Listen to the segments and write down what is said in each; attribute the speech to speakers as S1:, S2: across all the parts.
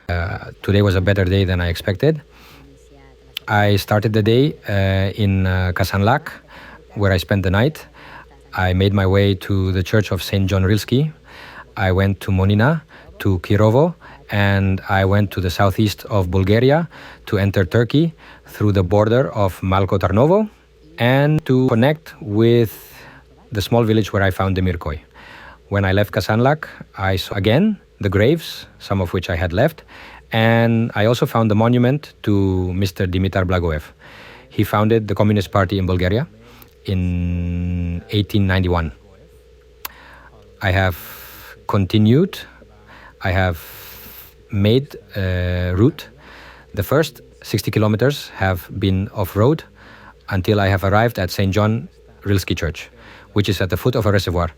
S1: Today was a better day than I expected. I started the day in Kazanlak, where I spent the night. I made my way to the church of St. Yoan Rilski. I went to Monina, to Kirovo, and I went to the southeast of Bulgaria to enter Turkey through the border of Malko Tarnovo and to connect with the small village where I found the Mirkoi. When I left Kazanlak, I saw again the graves, some of which I had left, and I also found the monument to Mr. Dimitar Blagoev. He founded the Communist Party in Bulgaria in 1891. I have continued. I have made a route. The first 60 kilometers have been off-road until I have arrived at St. Yoan Rilski Church, which is at the foot of a reservoir.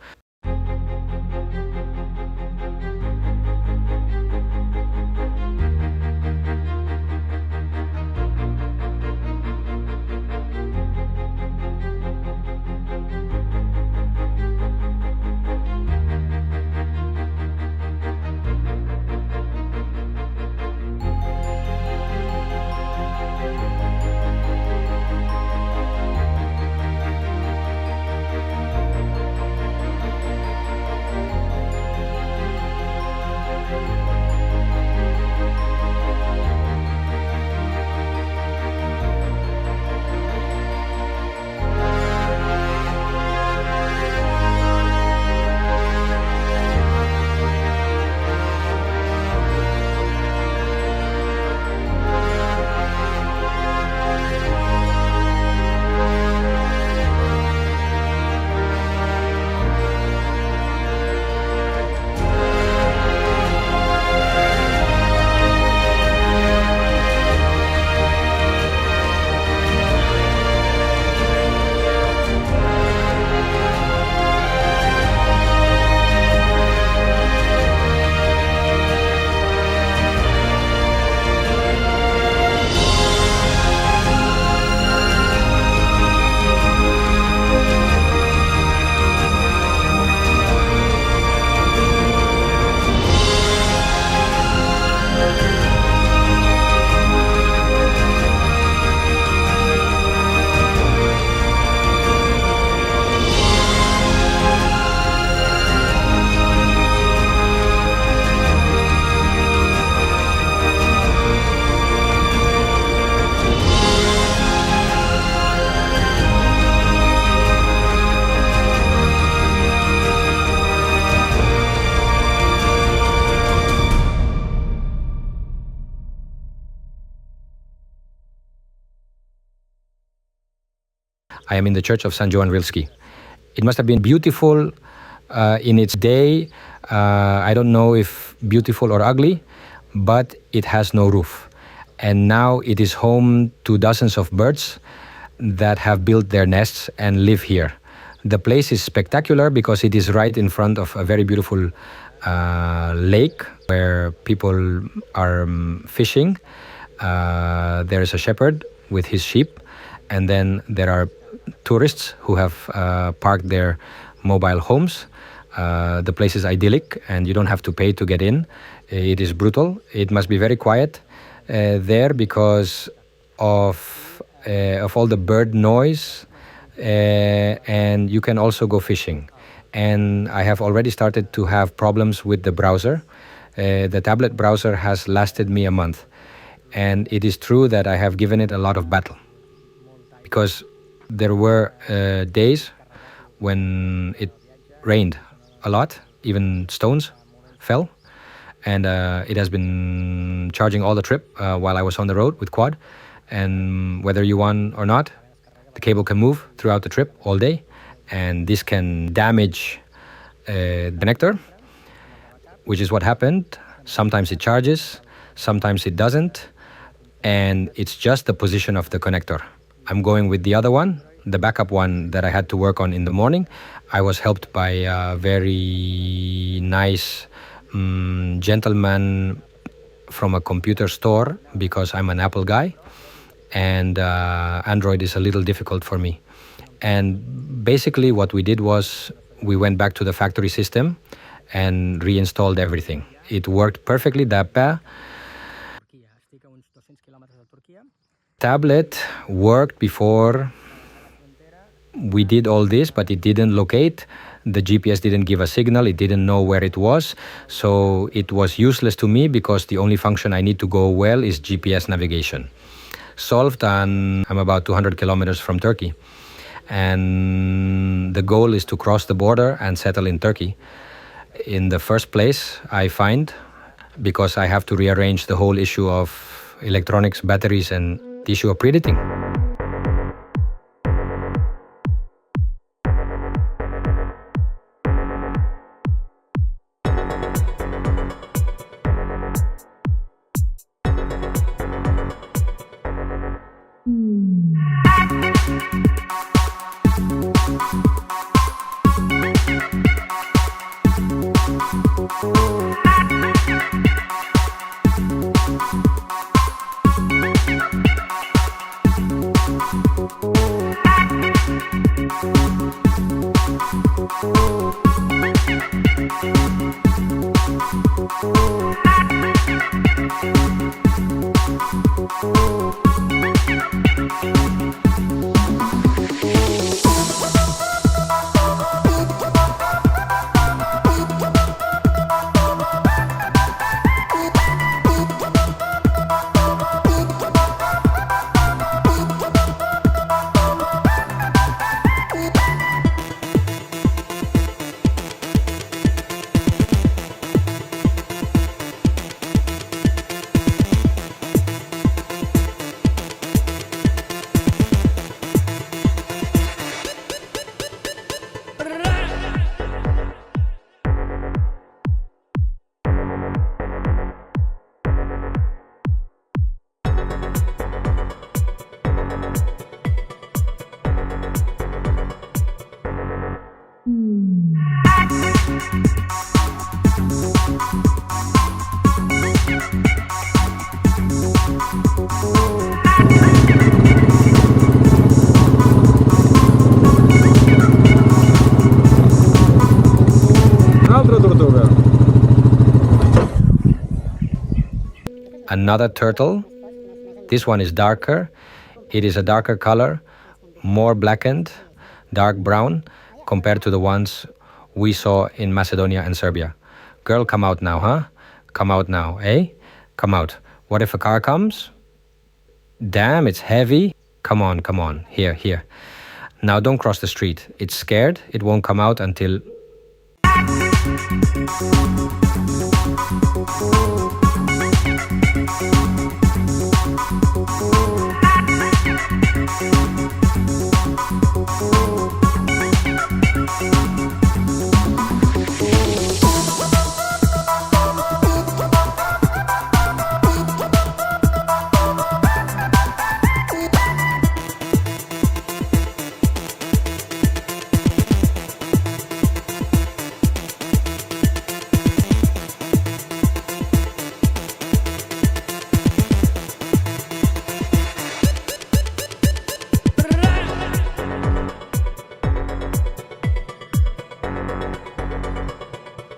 S1: I am in the church of St. Yoan Rilski. It must have been beautiful in its day. I don't know if beautiful or ugly, but it has no roof. And now it is home to dozens of birds that have built their nests and live here. The place is spectacular because it is right in front of a very beautiful lake where people are fishing. There is a shepherd with his sheep, and then there are tourists who have parked their mobile homes. The place is idyllic and you don't have to pay to get in. It is brutal. It must be very quiet there because of all the bird noise, and you can also go fishing. And I have already started to have problems with the browser. The tablet browser has lasted me a month, and it is true that I have given it a lot of battle because there were days when it rained a lot, even stones fell, and it has been charging all the trip while I was on the road with quad. And whether you want or not, the cable can move throughout the trip all day, and this can damage the connector, which is what happened. Sometimes it charges, sometimes it doesn't, and it's just the position of the connector. I'm going with the other one, the backup one that I had to work on in the morning. I was helped by a very nice gentleman from a computer store because I'm an Apple guy, and Android is a little difficult for me. And basically what we did was we went back to the factory system and reinstalled everything. It worked perfectly, Tablet worked before we did all this, but it didn't locate. The GPS didn't give a signal. It didn't know where it was. So it was useless to me because the only function I need to go well is GPS navigation. Solved, and I'm about 200 kilometers from Turkey. And the goal is to cross the border and settle in Turkey. In the first place, I find, because I have to rearrange the whole issue of electronics, batteries, and the issue of predating. Another turtle. This one is darker. It is a darker color, more blackened, dark brown, compared to the ones we saw in Macedonia and Serbia. Girl, come out now, huh? Come out now, eh? Come out. What if a car comes? Damn, it's heavy. Come on, come on. Here, here. Now don't cross the street. It's scared. It won't come out until...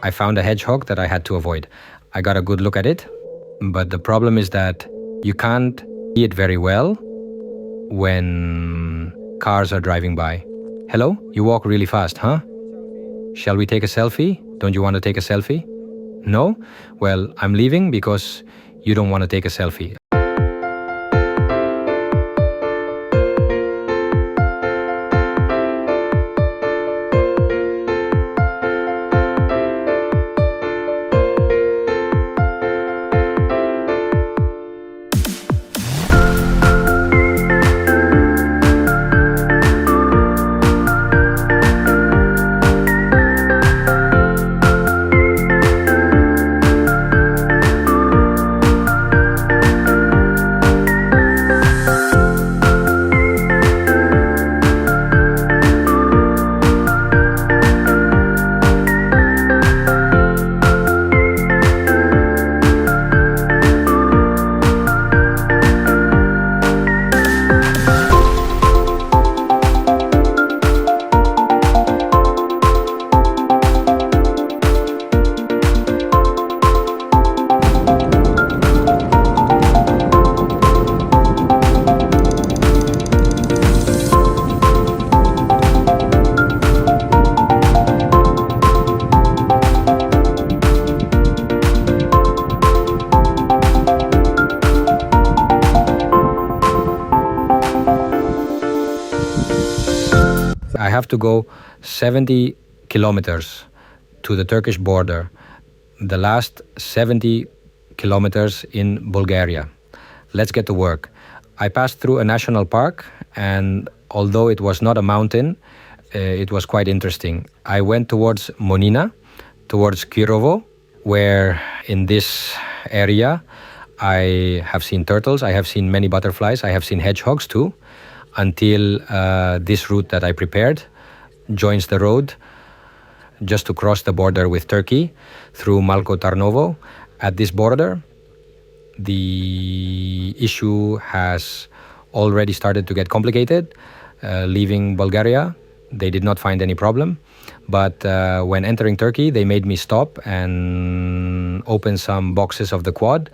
S1: I found a hedgehog that I had to avoid. I got a good look at it, but the problem is that you can't see it very well when cars are driving by. Hello? You walk really fast, huh? Shall we take a selfie? Don't you want to take a selfie? No? Well, I'm leaving because you don't want to take a selfie. have to go 70 kilometers to the Turkish border, the last 70 kilometers in Bulgaria. Let's get to work. I passed through a national park, and although it was not a mountain, it was quite interesting. I went towards Monina, towards Kirovo, where in this area I have seen turtles, I have seen many butterflies, I have seen hedgehogs too, until this route that I prepared joins the road just to cross the border with Turkey through Malko Tarnovo. At this border, the issue has already started to get complicated. Leaving Bulgaria, they did not find any problem. But when entering Turkey, they made me stop and open some boxes of the quad.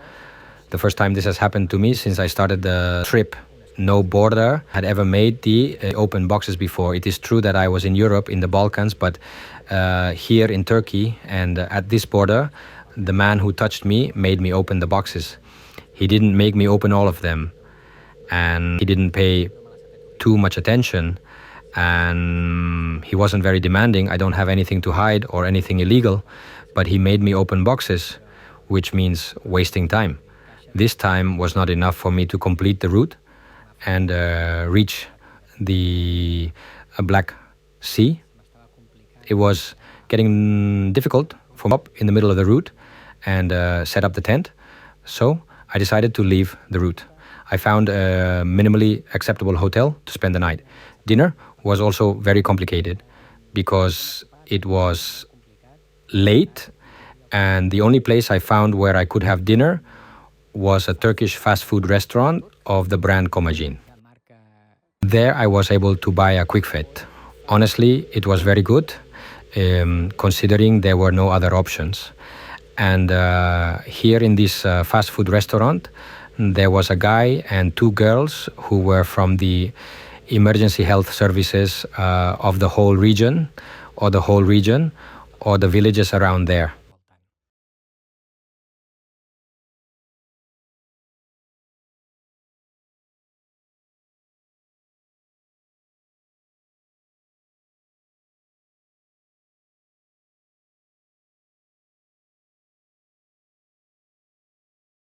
S1: The first time this has happened to me since I started the trip. No border had ever made the open boxes before. It is true that I was in Europe, in the Balkans, but here in Turkey and at this border, the man who touched me made me open the boxes. He didn't make me open all of them, and he didn't pay too much attention, and he wasn't very demanding. I don't have anything to hide or anything illegal, but he made me open boxes, which means wasting time. This time was not enough for me to complete the route and reach the Black Sea. It was getting difficult from up in the middle of the route and set up the tent. So I decided to leave the route. I found a minimally acceptable hotel to spend the night. Dinner was also very complicated because it was late, and the only place I found where I could have dinner was a Turkish fast food restaurant of the brand Comagene. There I was able to buy a quick fit. Honestly, it was very good, considering there were no other options. And here in this fast food restaurant, there was a guy and two girls who were from the emergency health services of the whole region or the villages around there.